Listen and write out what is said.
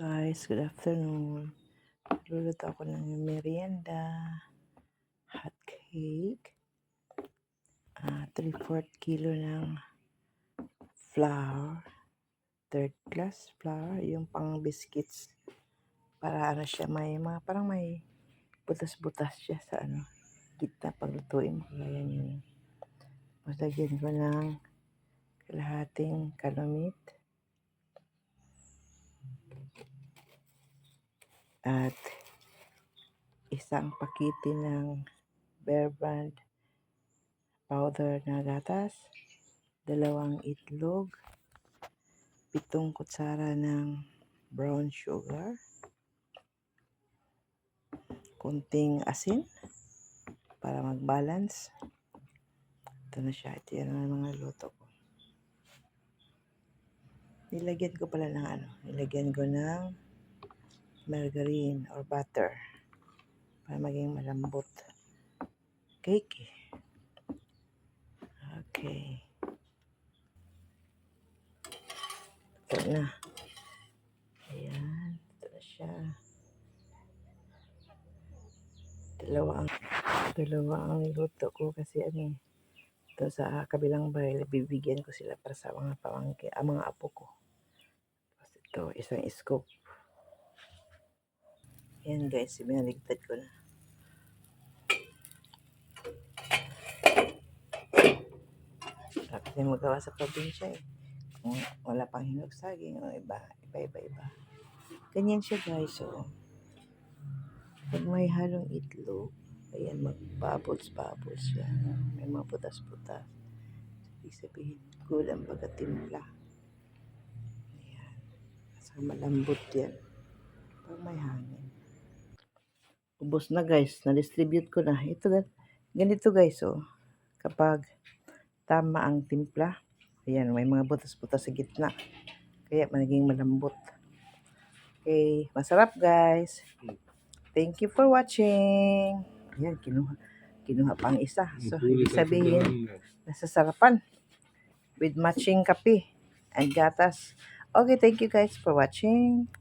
Guys, good afternoon. Luluto ako ng merienda. Hot cake. 3/4 kilo ng flour. Third class flour. Yung pang biscuits. Para ano siya, parang may butas-butas siya sa gitna paglutuin mo. Kaya yun. Lagyan ko ng kalahating kalumit. At isang pakiti ng Bear Brand powder na gatas, 2 itlog, 7 kutsara ng brown sugar, kunting asin para mag-balance. Ito na siya. Ito yan ang mga luto ko. Nilagyan ko pala ng nilagyan ko ng margarine or butter para maging malambot cake. Okay. Ito na. Ayan. Ito na siya. Dalawa ang luto ko kasi ito sa kabilang bahay, bibigyan ko sila para sa mga pamangkin, mga apo ko. Tapos ito, isang scoop. Ayan guys, binaligtad ko na. Dapat yung magawa sa probinsya eh. Kung wala pang hinog saging, iba. Ganyan siya guys, so. Pag may halong itlog, ayan, mag-bubbles siya. May mga butas-butas. Ibig sabihin, good ang pagkatimpla. Ayan. Kasi malambot yan. Pag may hangin. Ubos na guys. Na-distribute ko na. Ito, ganito guys, oh. Kapag tama ang timpla, ayan, may mga butas-butas sa gitna. Kaya magiging malambot. Okay. Masarap guys. Thank you for watching. Ayan, kinuha pang isa. So, ibig sabihin, nasasarapan with matching kape and gatas. Okay, thank you guys for watching.